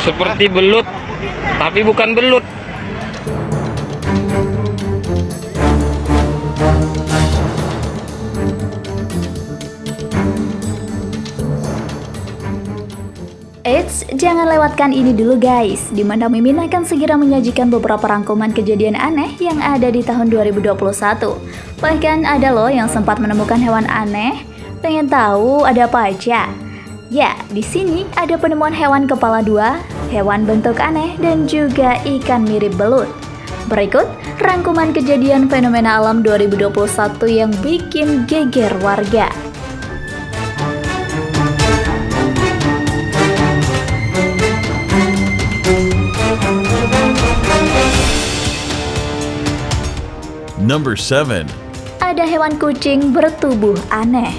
Seperti belut, tapi bukan belut. Eits, jangan lewatkan ini dulu guys, di mana Mimin akan segera menyajikan beberapa rangkuman kejadian aneh yang ada di tahun 2021. Bahkan ada loh yang sempat menemukan hewan aneh. Pengen tahu ada apa aja? Ya, di sini ada penemuan hewan kepala dua, hewan bentuk aneh, dan juga ikan mirip belut. Berikut rangkuman kejadian fenomena alam 2021 yang bikin geger warga. Number 7. Ada hewan kucing bertubuh aneh.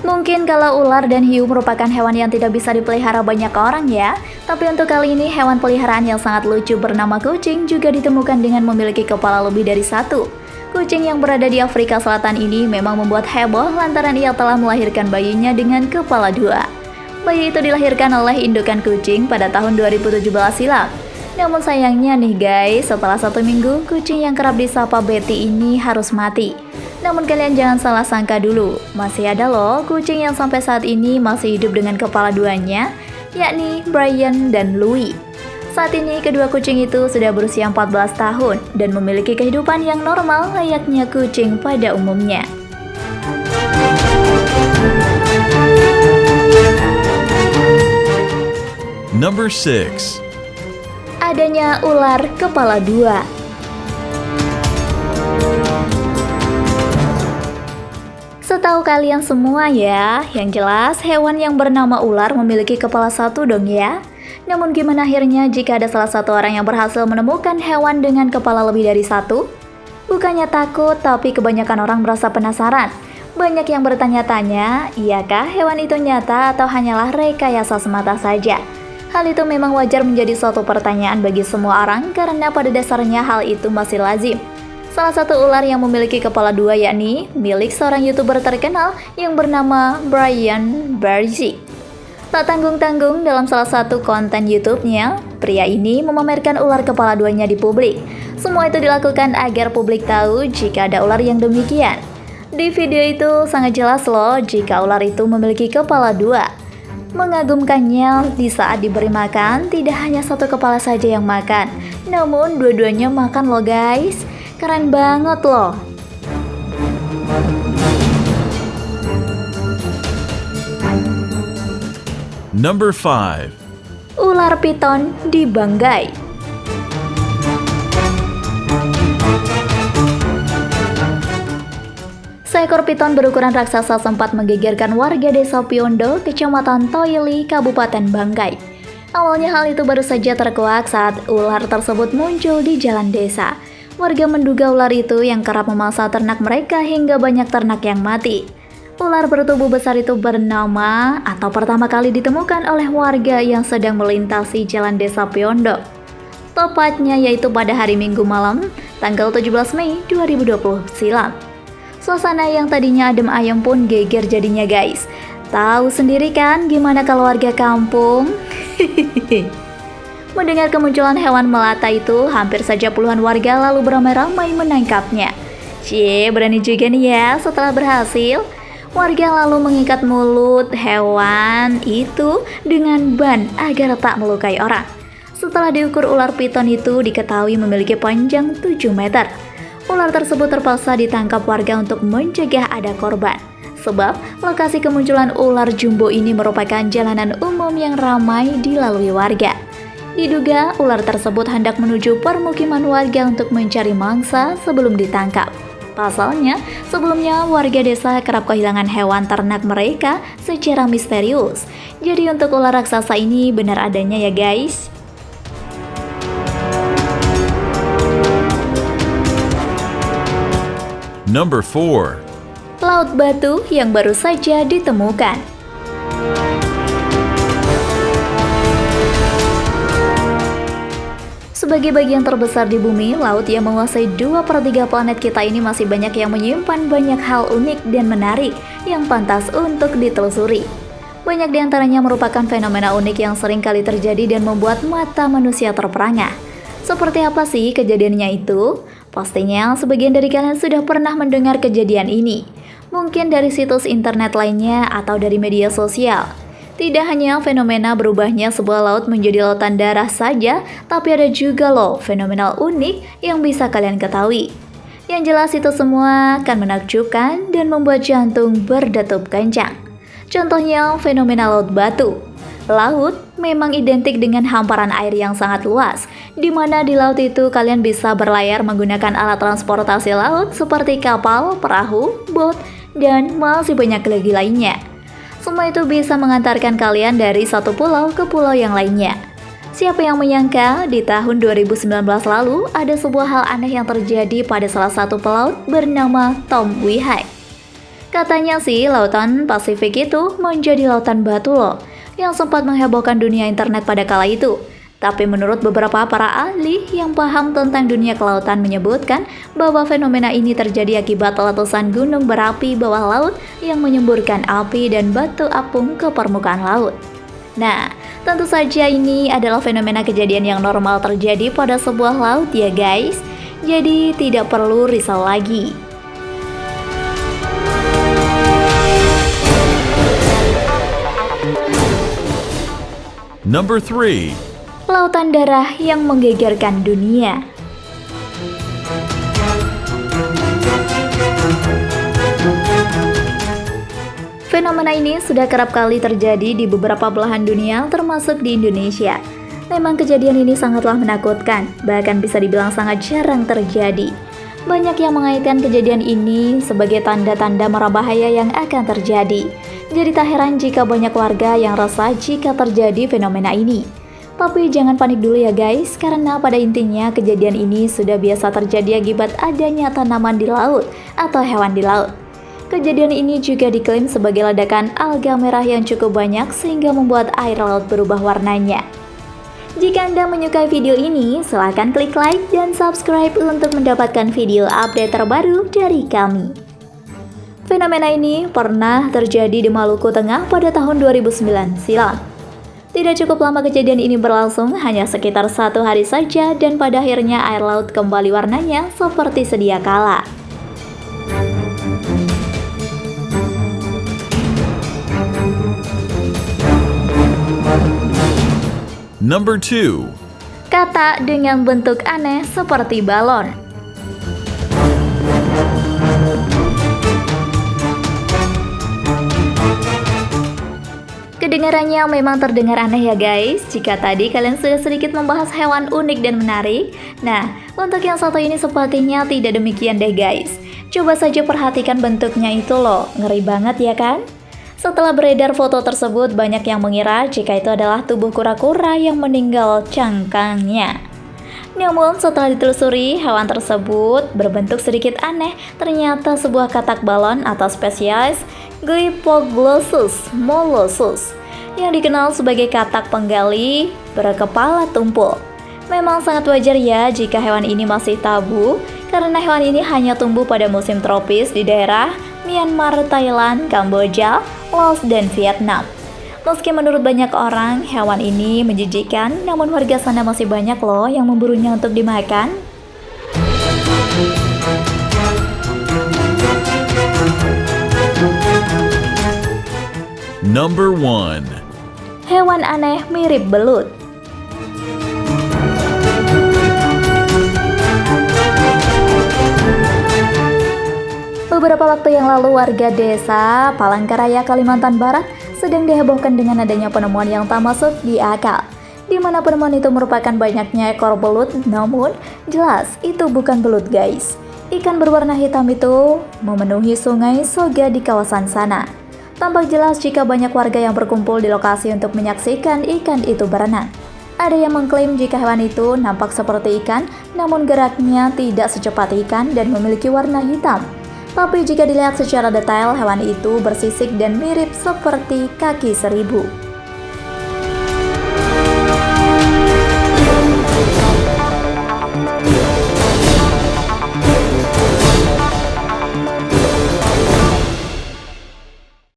Mungkin kalau ular dan hiu merupakan hewan yang tidak bisa dipelihara banyak orang ya, tapi untuk kali ini hewan peliharaan yang sangat lucu bernama kucing juga ditemukan dengan memiliki kepala lebih dari satu. Kucing yang berada di Afrika Selatan ini memang membuat heboh lantaran ia telah melahirkan bayinya dengan kepala dua. Bayi itu dilahirkan oleh indukan kucing pada tahun 2017 silam. Namun sayangnya nih guys, setelah 1 minggu, kucing yang kerap disapa Betty ini harus mati. Namun kalian jangan salah sangka dulu, masih ada loh kucing yang sampai saat ini masih hidup dengan kepala duanya, yakni Brian dan Louie. Saat ini kedua kucing itu sudah berusia 14 tahun dan memiliki kehidupan yang normal layaknya kucing pada umumnya. Number 6. Adanya ular kepala dua. Setahu kalian semua ya, yang jelas hewan yang bernama ular memiliki kepala satu dong ya. Namun gimana akhirnya jika ada salah satu orang yang berhasil menemukan hewan dengan kepala lebih dari satu? Bukannya takut, tapi kebanyakan orang merasa penasaran. Banyak yang bertanya-tanya, iyakah hewan itu nyata atau hanyalah rekayasa semata saja? Hal itu memang wajar menjadi suatu pertanyaan bagi semua orang karena pada dasarnya hal itu masih lazim. Salah satu ular yang memiliki kepala dua yakni milik seorang YouTuber terkenal yang bernama Brian Bergy. Tak tanggung-tanggung dalam salah satu konten YouTube-nya, pria ini memamerkan ular kepala duanya di publik. Semua itu dilakukan agar publik tahu jika ada ular yang demikian. Di video itu sangat jelas loh jika ular itu memiliki kepala dua. Mengagumkannya, di saat diberi makan, tidak hanya satu kepala saja yang makan, namun dua-duanya makan loh guys. Keren banget loh. Number 5. Ular piton dibanggai. Seekor piton berukuran raksasa sempat menggegerkan warga desa Piondo, kecamatan Toili, Kabupaten Banggai. Awalnya hal itu baru saja terkuak saat ular tersebut muncul di jalan desa. Warga menduga ular itu yang kerap memangsa ternak mereka hingga banyak ternak yang mati. Ular bertubuh besar itu bernama atau pertama kali ditemukan oleh warga yang sedang melintasi jalan desa Piondo. Tepatnya yaitu pada hari Minggu malam, tanggal 17 Mei 2020 silam. Suasana yang tadinya adem ayem pun geger jadinya guys. Tahu sendiri kan gimana kalau warga kampung? Mendengar kemunculan hewan melata itu, hampir saja puluhan warga lalu beramai-ramai menangkapnya. Cie, berani juga nih ya setelah berhasil. Warga lalu mengikat mulut hewan itu dengan ban agar tak melukai orang. Setelah diukur, ular piton itu diketahui memiliki panjang 7 meter. Ular tersebut terpaksa ditangkap warga untuk mencegah ada korban. Sebab lokasi kemunculan ular jumbo ini merupakan jalanan umum yang ramai dilalui warga. Diduga ular tersebut hendak menuju permukiman warga untuk mencari mangsa sebelum ditangkap. Pasalnya, sebelumnya warga desa kerap kehilangan hewan ternak mereka secara misterius. Jadi untuk ular raksasa ini benar adanya ya guys. Number 4. Laut batu yang baru saja ditemukan. Sebagai bagian terbesar di bumi, laut yang menguasai 2/3 planet kita ini masih banyak yang menyimpan banyak hal unik dan menarik yang pantas untuk ditelusuri. Banyak di antaranya merupakan fenomena unik yang sering kali terjadi dan membuat mata manusia terperangah. Seperti apa sih kejadiannya itu? Pastinya sebagian dari kalian sudah pernah mendengar kejadian ini. Mungkin dari situs internet lainnya atau dari media sosial. Tidak hanya fenomena berubahnya sebuah laut menjadi lautan darah saja, tapi ada juga loh fenomena unik yang bisa kalian ketahui. Yang jelas itu semua akan menakjubkan dan membuat jantung berdetup kencang. Contohnya fenomena laut batu. Laut memang identik dengan hamparan air yang sangat luas, di mana di laut itu kalian bisa berlayar menggunakan alat transportasi laut seperti kapal, perahu, bot, dan masih banyak lagi lainnya. Semua itu bisa mengantarkan kalian dari satu pulau ke pulau yang lainnya. Siapa yang menyangka di tahun 2019 lalu ada sebuah hal aneh yang terjadi pada salah satu pelaut bernama Tom Wihai. Katanya sih lautan Pasifik itu menjadi lautan batu loh, yang sempat menghebohkan dunia internet pada kala itu. Tapi menurut beberapa para ahli yang paham tentang dunia kelautan menyebutkan bahwa fenomena ini terjadi akibat letusan gunung berapi bawah laut yang menyemburkan api dan batu apung ke permukaan laut. Nah, tentu saja ini adalah fenomena kejadian yang normal terjadi pada sebuah laut ya guys. Jadi tidak perlu risau lagi. Number 3. Lautan darah yang menggegerkan dunia. Fenomena ini sudah kerap kali terjadi di beberapa belahan dunia, termasuk di Indonesia. Memang kejadian ini sangatlah menakutkan, bahkan bisa dibilang sangat jarang terjadi. Banyak yang mengaitkan kejadian ini sebagai tanda-tanda mara bahaya yang akan terjadi. Jadi tak heran jika banyak warga yang resah jika terjadi fenomena ini. Tapi jangan panik dulu ya guys, karena pada intinya kejadian ini sudah biasa terjadi akibat adanya tanaman di laut atau hewan di laut. Kejadian ini juga diklaim sebagai ledakan alga merah yang cukup banyak sehingga membuat air laut berubah warnanya. Jika Anda menyukai video ini, silahkan klik like dan subscribe untuk mendapatkan video update terbaru dari kami. Fenomena ini pernah terjadi di Maluku Tengah pada tahun 2009 silam. Tidak cukup lama kejadian ini berlangsung, hanya sekitar 1 hari saja dan pada akhirnya air laut kembali warnanya seperti sedia kala. Number 2. Kata dengan bentuk aneh seperti balon. Kedengarannya memang terdengar aneh ya guys. Jika tadi kalian sudah sedikit membahas hewan unik dan menarik, nah untuk yang satu ini sepertinya tidak demikian deh guys. Coba saja perhatikan bentuknya itu loh, ngeri banget ya kan? Setelah beredar foto tersebut, banyak yang mengira jika itu adalah tubuh kura-kura yang meninggal cangkangnya. Namun setelah ditelusuri, hewan tersebut berbentuk sedikit aneh, ternyata sebuah katak balon atau spesies Glyphoglossus molossus yang dikenal sebagai katak penggali berkepala tumpul. Memang sangat wajar ya jika hewan ini masih tabu, karena hewan ini hanya tumbuh pada musim tropis di daerah Myanmar, Thailand, Kamboja, Laos, dan Vietnam. Meski menurut banyak orang hewan ini menjijikkan, namun warga sana masih banyak loh yang memburunya untuk dimakan. Number 1. Hewan aneh mirip belut. Beberapa waktu yang lalu warga desa Palangkaraya, Kalimantan Barat sedang dihebohkan dengan adanya penemuan yang tak masuk di akal, di mana penemuan itu merupakan banyaknya ekor belut. Namun jelas itu bukan belut guys. Ikan berwarna hitam itu memenuhi sungai Soga di kawasan sana. Tampak jelas jika banyak warga yang berkumpul di lokasi untuk menyaksikan ikan itu berenang. Ada yang mengklaim jika hewan itu nampak seperti ikan, namun geraknya tidak secepat ikan dan memiliki warna hitam. Tapi jika dilihat secara detail, hewan itu bersisik dan mirip seperti kaki seribu.